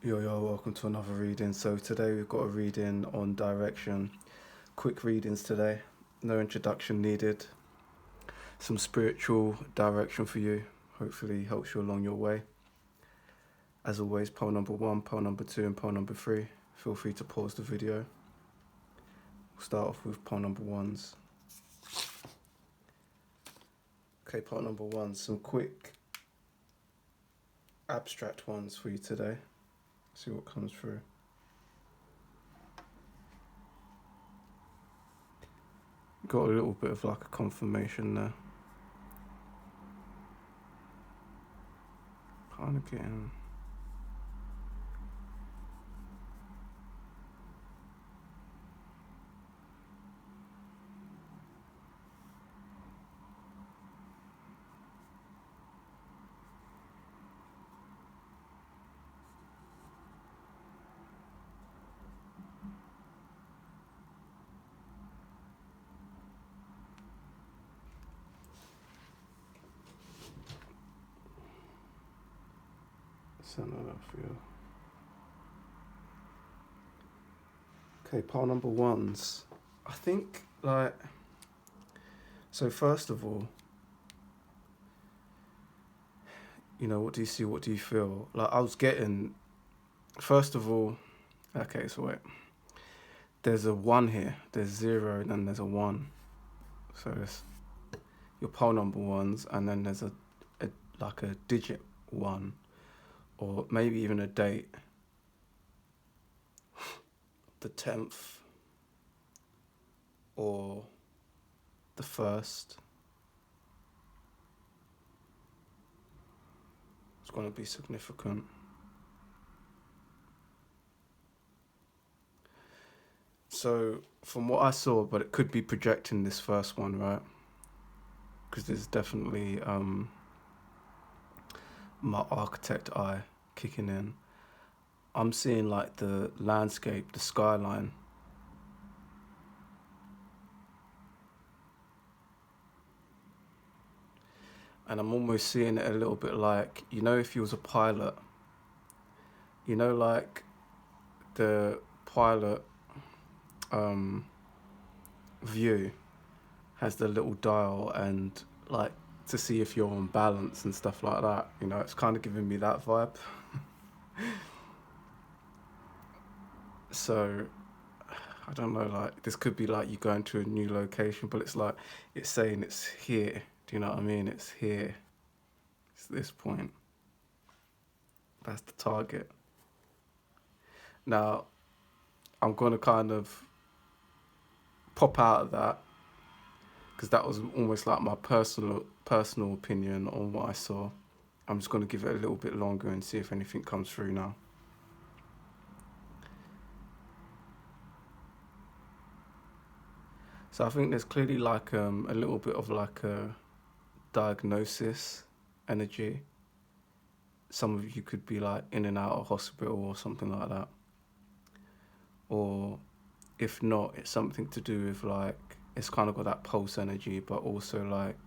Yo, welcome to another reading. So today we've got a reading on direction. Quick readings today, no introduction needed. Some spiritual direction for you. Hopefully helps you along your way. As always, pole number 1, pole number 2 and pole number 3. Feel free to pause the video. We'll start off with pole number 1s. Okay, pole number 1, some quick abstract ones for you today. See what comes through. Got a little bit of like a confirmation there. Kind of getting... Send that up for you. Okay, pile number 1s. I think, like, so first of all, you know, what do you see, what do you feel? Like, I was getting, first of all, okay, so wait. There's a 1 here, there's 0, and then there's a 1. So it's your pile number 1s, and then there's a like a digit 1, or maybe even a date. The 10th, or the 1st. It's going to be significant. So from what I saw, but it could be projecting this first one, right? Because there's definitely my architect eye kicking in. I'm seeing like the landscape, the skyline. And I'm almost seeing it a little bit like, you know, if you was a pilot, you know, like the pilot view has the little dial and like to see if you're on balance and stuff like that. You know, it's kind of giving me that vibe. So I don't know, like this could be like you going to a new location, but it's like it's saying it's here. Do you know what I mean? It's here. It's this point. That's the target. Now I'm gonna kind of pop out of that because that was almost like my personal opinion on what I saw. I'm just gonna give it a little bit longer and see if anything comes through now. So I think there's clearly like a little bit of like a diagnosis energy. Some of you could be like in and out of hospital or something like that. Or if not, it's something to do with like, it's kind of got that pulse energy, but also like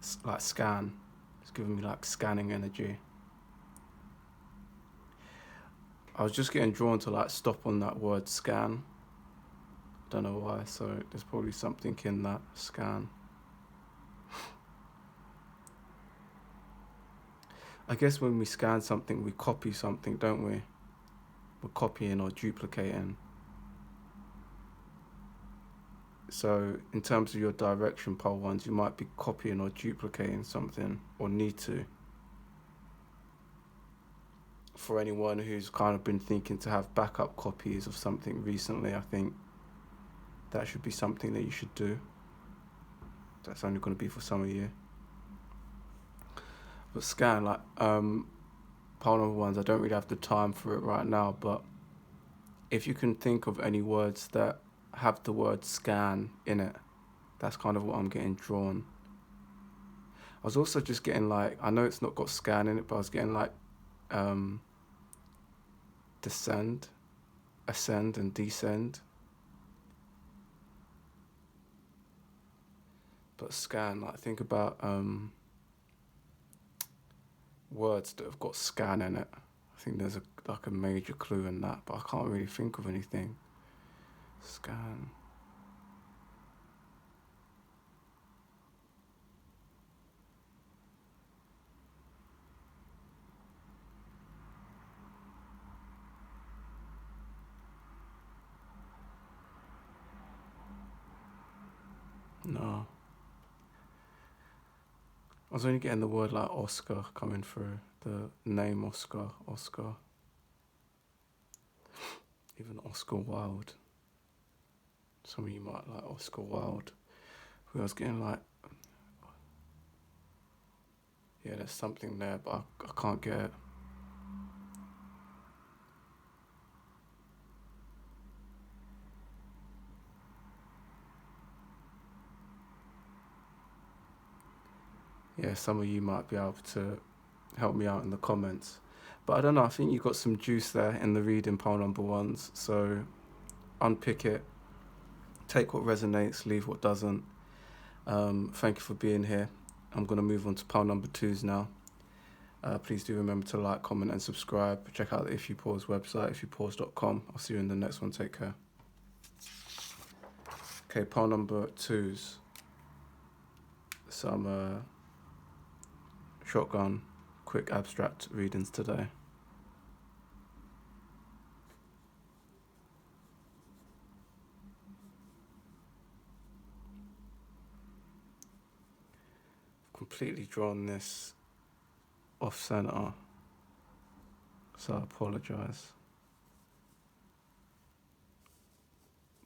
scan. It's giving me like scanning energy. I was just getting drawn to like stop on that word scan. Don't know why, so there's probably something in that scan. I guess when we scan something, we copy something, don't we? We're copying or duplicating. So in terms of your direction pole 1s, you might be copying or duplicating something, or need to. For anyone who's kind of been thinking to have backup copies of something recently, I think that should be something that you should do. That's only going to be for some of you. But scan, like, pile number 1s, I don't really have the time for it right now, but if you can think of any words that have the word scan in it, that's kind of what I'm getting drawn. I was also just getting like, I know it's not got scan in it, but I was getting like descend, ascend and descend. But scan, like think about words that have got scan in it. I think there's like a major clue in that, but I can't really think of anything. Scan. No. I was only getting the word like Oscar coming through. The name Oscar. Even Oscar Wilde. Some of you might like Oscar Wilde. Who I was getting like, yeah, there's something there, but I can't get it. Yeah, some of you might be able to help me out in the comments. But I don't know, I think you got some juice there in the reading pile number ones. So unpick it, take what resonates, leave what doesn't. Thank you for being here. I'm going to move on to pile number twos now. Please do remember to like, comment and subscribe. Check out the If You Pause website, ifyoupause.com. I'll see you in the next one. Take care. Okay, pile number twos. Some shotgun, quick abstract readings today. I've completely drawn this off center, so I apologise.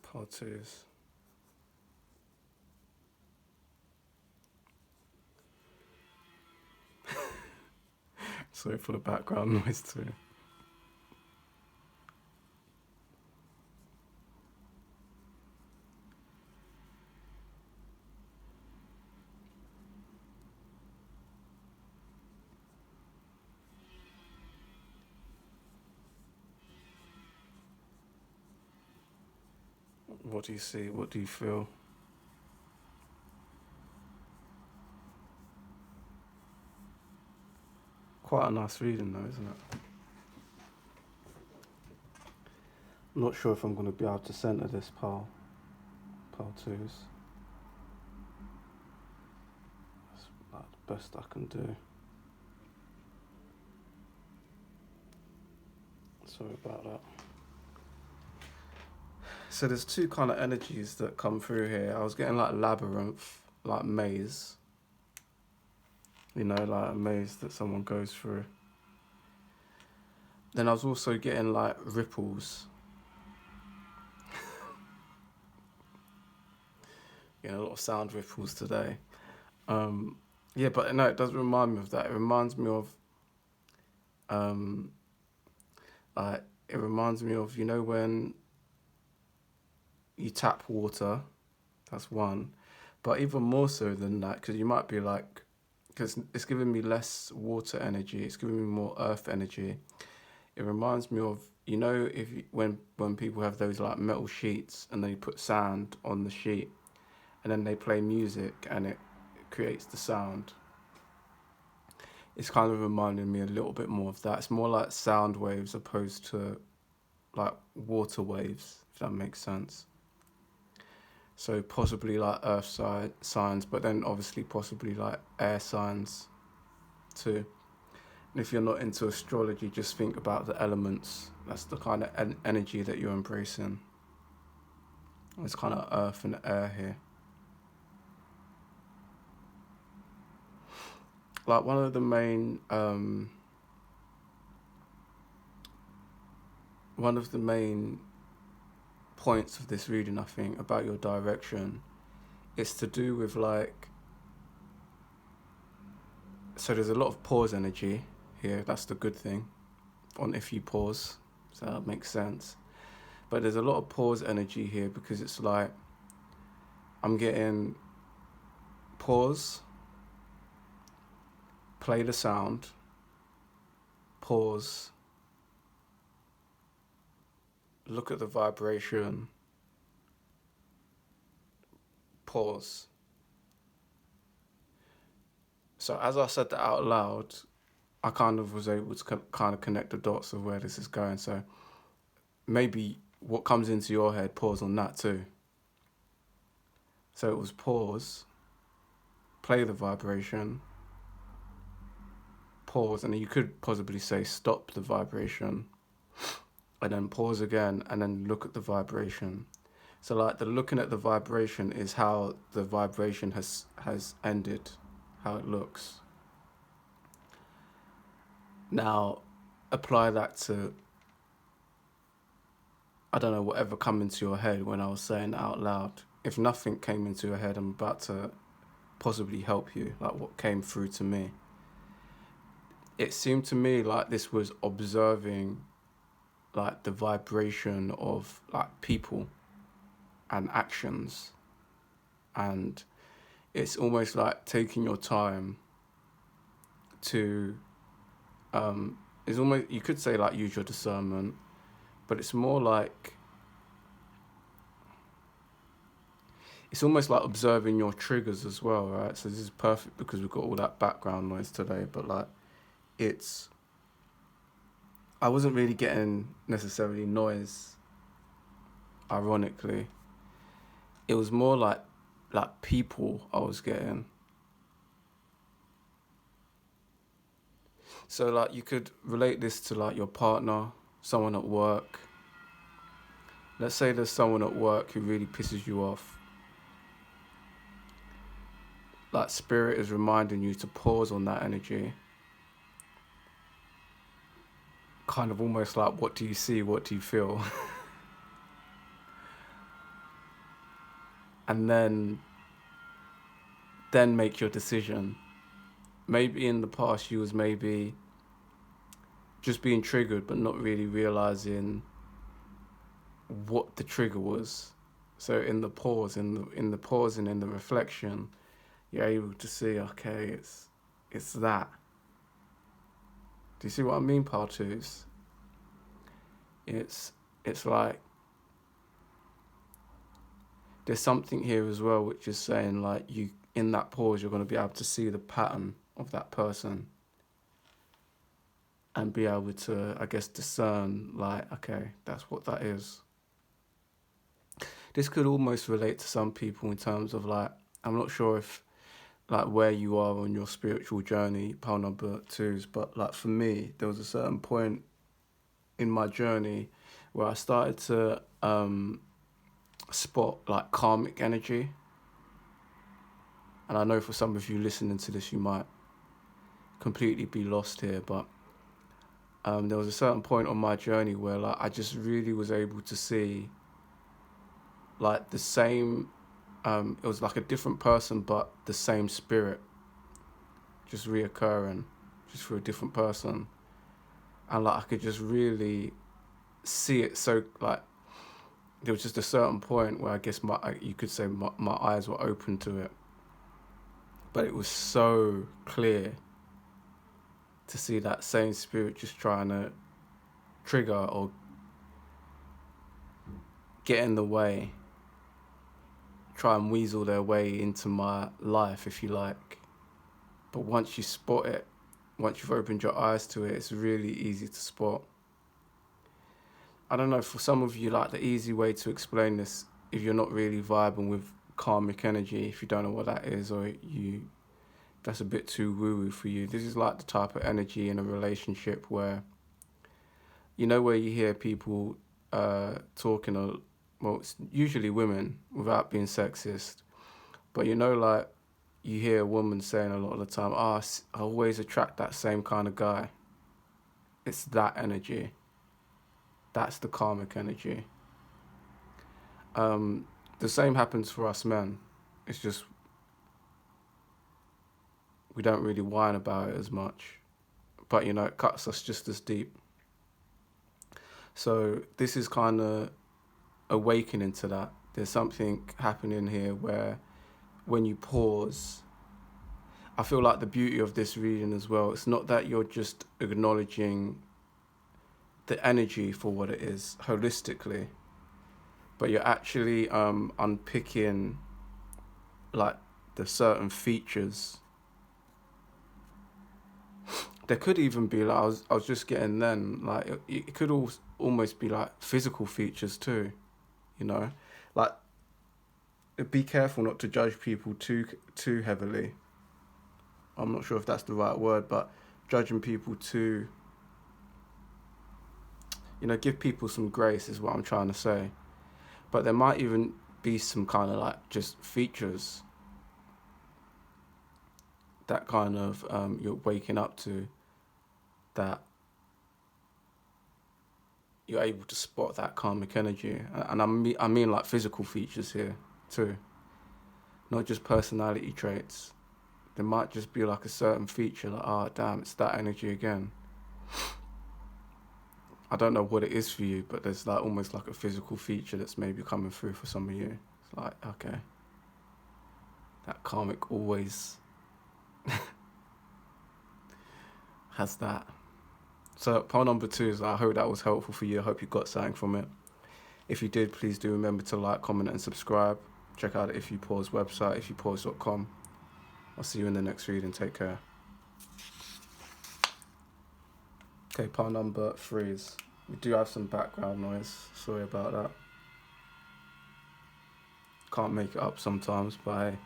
Part twos. Sorry for the background noise too. What do you see? What do you feel? Quite a nice reading though, isn't it? I'm not sure if I'm going to be able to centre this pile twos. That's like the best I can do. Sorry about that. So there's two kind of energies that come through here. I was getting like labyrinth, like maze. You know, like a maze that someone goes through. Then I was also getting like ripples. Getting a lot of sound ripples today. Yeah, but no, it does remind me of that. It reminds me of, you know, when you tap water, that's one. But even more so than that, because you might be like, because it's giving me less water energy, it's giving me more earth energy. It reminds me of, you know, when people have those like metal sheets and they put sand on the sheet and then they play music and it creates the sound. It's kind of reminding me a little bit more of that. It's more like sound waves opposed to like water waves, if that makes sense. So possibly like earth signs, but then obviously possibly like air signs too. And if you're not into astrology, just think about the elements. That's the kind of energy that you're embracing. It's kind of earth and air here. Like one of the main points of this reading, I think, about your direction, is to do with like, so there's a lot of pause energy here. That's the good thing on If You Pause, so that makes sense. But there's a lot of pause energy here because it's like I'm getting pause, play the sound, pause, look at the vibration, pause. So as I said that out loud, I kind of was able to kind of connect the dots of where this is going. So maybe what comes into your head, pause on that too. So it was pause, play the vibration, pause, and then you could possibly say stop the vibration, and then pause again, and then look at the vibration. So like the looking at the vibration is how the vibration has ended, how it looks. Now apply that to, I don't know, whatever come into your head when I was saying it out loud. If nothing came into your head, I'm about to possibly help you, like what came through to me. It seemed to me like this was observing like the vibration of like people and actions, and it's almost like taking your time to it's almost, you could say like use your discernment, but it's more like it's almost like observing your triggers as well, right? So this is perfect because we've got all that background noise today, but like it's, I wasn't really getting necessarily noise, ironically. It was more like people I was getting. So like you could relate this to like your partner, someone at work. Let's say there's someone at work who really pisses you off. Like spirit is reminding you to pause on that energy. Kind of almost like, what do you see? What do you feel? And then make your decision. Maybe in the past you was maybe just being triggered but not really realizing what the trigger was. So in the pause, in the pause and in the reflection, you're able to see, okay, it's that. Do you see what I mean, part twos? It's like there's something here as well which is saying like you, in that pause, you're going to be able to see the pattern of that person and be able to, I guess, discern like, okay, that's what that is. This could almost relate to some people in terms of like, I'm not sure if like where you are on your spiritual journey, pile number twos, but like for me, there was a certain point in my journey where I started to spot like karmic energy. And I know for some of you listening to this, you might completely be lost here, but there was a certain point on my journey where like I just really was able to see like the same, it was like a different person, but the same spirit just reoccurring, just for a different person. And like I could just really see it. So like there was just a certain point where I guess you could say my eyes were open to it. But it was so clear to see that same spirit just trying to trigger or get in the way, try and weasel their way into my life, if you like. But once you spot it, once you've opened your eyes to it, it's really easy to spot. I don't know, for some of you, like the easy way to explain this, if you're not really vibing with karmic energy, if you don't know what that is, or that's a bit too woo-woo for you, this is like the type of energy in a relationship where, you know, where you hear people talking, well, it's usually women, without being sexist, but you know, like you hear a woman saying a lot of the time, I always attract that same kind of guy. It's that energy. That's the karmic energy. The same happens for us men. It's just we don't really whine about it as much, but you know, it cuts us just as deep. So this is kind of awakening to that. There's something happening here where when you pause, I feel like the beauty of this reading as well, it's not that you're just acknowledging the energy for what it is holistically, but you're actually unpicking like the certain features There could even be like I was just getting then like it could almost be like physical features too, you know, like be careful not to judge people too heavily. I'm not sure if that's the right word, but judging people too, you know, give people some grace is what I'm trying to say. But there might even be some kind of like just features that kind of you're waking up to, that you're able to spot that karmic energy. And I mean like physical features here too, not just personality traits. There might just be like a certain feature like, oh damn, it's that energy again. I don't know what it is for you, but there's like almost like a physical feature that's maybe coming through for some of you. It's like, okay, that karmic always has that. So pile number 2 is, I hope that was helpful for you. I hope you got something from it. If you did, please do remember to like, comment and subscribe. Check out the If You Pause website, ifyoupause.com. I'll see you in the next reading. Take care. Okay, pile number 3 is, we do have some background noise. Sorry about that. Can't make it up sometimes, but hey,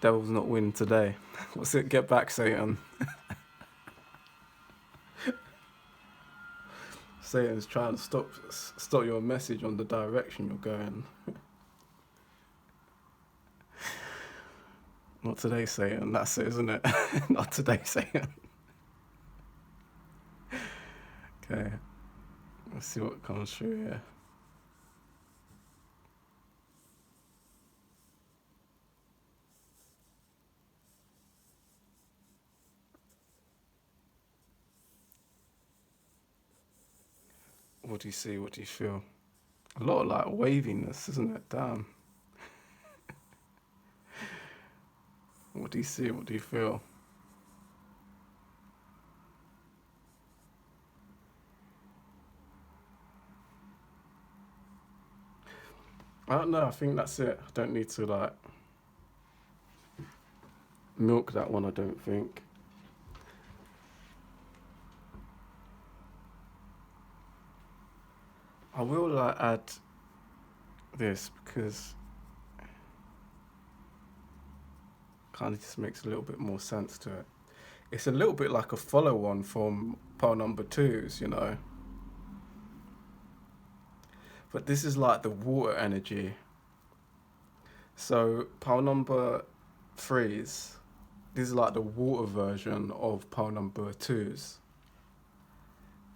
devil's not winning today. What's it? Get back, Satan. Satan's trying to stop your message on the direction you're going. Not today, Satan. That's it, isn't it? Not today, Satan. Okay, let's see what comes through here. What do you see? What do you feel? A lot of like waviness, isn't it? Damn. What do you see? What do you feel? I don't know. I think that's it. I don't need to like milk that one, I don't think. I will like add this because kind of just makes a little bit more sense to it. It's a little bit like a follow-on from pile number 2's, you know. But this is like the water energy. So pile number 3's, this is like the water version of pile number 2's.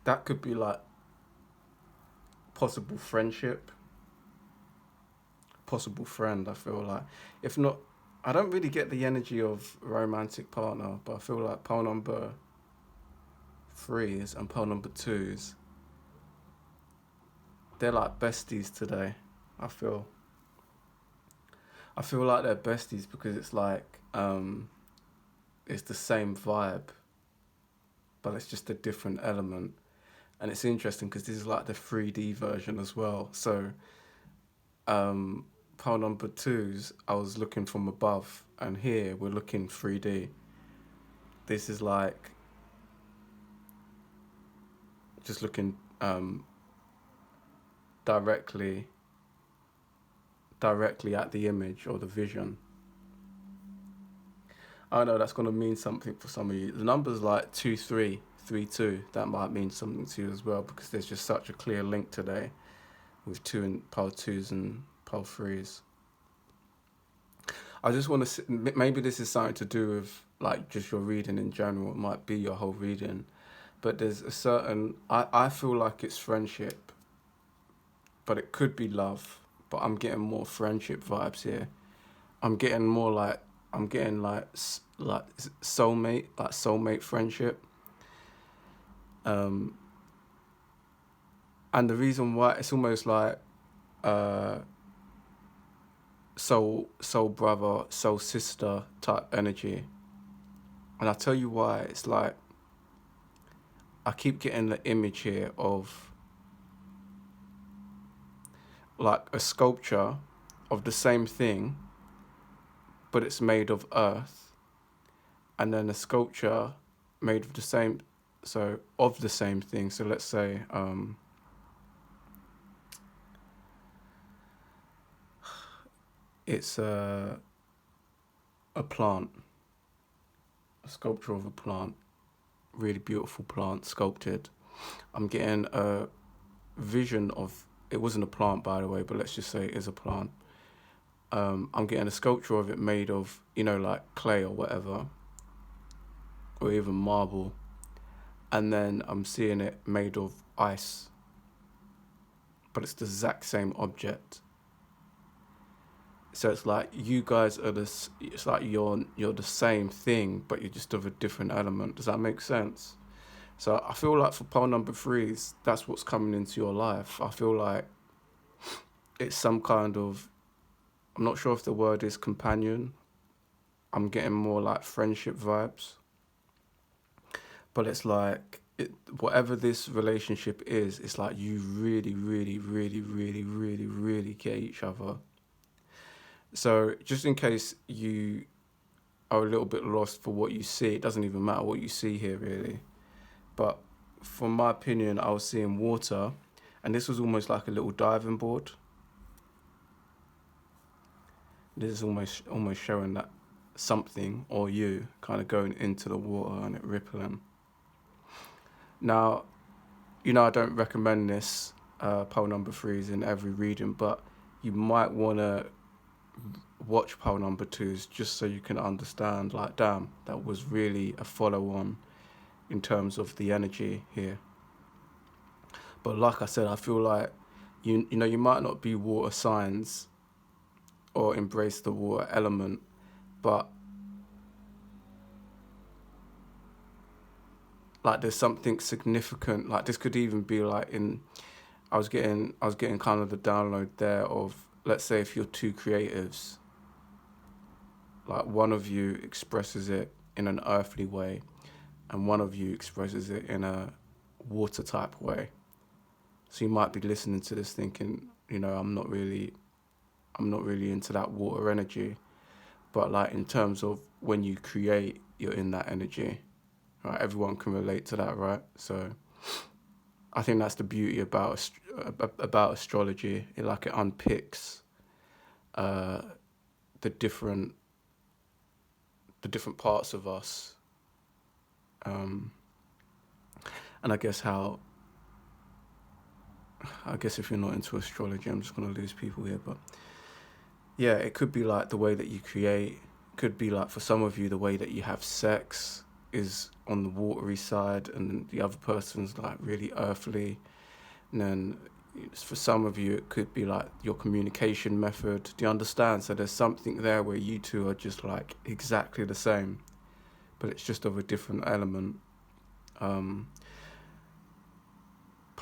That could be like possible friendship, possible friend, I feel like. If not, I don't really get the energy of romantic partner, but I feel like pile number 3's and pile number 2's, they're like besties today. I feel like they're besties because it's like it's the same vibe, but it's just a different element. And it's interesting because this is like the 3D version as well. So pile number 2's, I was looking from above, and here we're looking 3D. This is like just looking directly at the image or the vision. I know that's going to mean something for some of you. The numbers like 2332, that might mean something to you as well, because there's just such a clear link today with 2 and pile 2's and pile 3's. I just want to, maybe this is something to do with like just your reading in general. It might be your whole reading, but there's a certain, I feel like it's friendship, but it could be love, but I'm getting more friendship vibes here. I'm getting like soulmate friendship. And the reason why, it's almost like soul brother, soul sister type energy. And I'll tell you why. It's like I keep getting the image here of like a sculpture of the same thing, but it's made of earth, and then a sculpture made of the same, so of the same thing. So let's say it's a plant, a sculpture of a plant, really beautiful plant, sculpted. I'm getting a vision of, it wasn't a plant by the way, but let's just say it is a plant. I'm getting a sculpture of it made of, like clay or whatever, or even marble. And then I'm seeing it made of ice, but it's the exact same object. So it's like you guys are this. It's like you're the same thing, but you're just of a different element. Does that make sense? So I feel like for pole number 3s, that's what's coming into your life. I feel like it's some kind of, I'm not sure if the word is companion. I'm getting more like friendship vibes. But it's like, whatever this relationship is, it's like you really, really, really, really, really, really get each other. So just in case you are a little bit lost for what you see, it doesn't even matter what you see here really. But from my opinion, I was seeing water, and this was almost like a little diving board. This is almost showing that something or you kind of going into the water and it rippling. Now, I don't recommend this pole number 3s in every reading, but you might want to watch pole number 2s just so you can understand, like, damn, that was really a follow-on in terms of the energy here. But like I said, I feel like you might not be water signs or embrace the water element, but like there's something significant. Like this could even be like I was getting kind of the download there of, let's say if you're two creatives, like one of you expresses it in an earthly way and one of you expresses it in a water type way. So you might be listening to this thinking, I'm not really into that water energy. But like in terms of when you create, you're in that energy. Right? Everyone can relate to that, right? So I think that's the beauty about astrology. It unpicks the different parts of us, and I guess if you're not into astrology, I'm just gonna lose people here. But yeah, it could be like the way that you create. It could be like for some of you, the way that you have sex is on the watery side, and the other person's like really earthly. And then for some of you, it could be like your communication method. Do you understand? So there's something there where you two are just like exactly the same, but it's just of a different element. Pile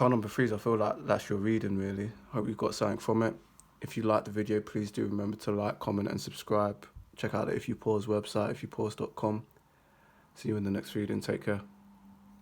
number 3s, I feel like that's your reading really. Hope you got something from it. If you liked the video, please do remember to like, comment and subscribe. Check out the If You Pause website, ifyoupause.com. See you in the next reading. Take care.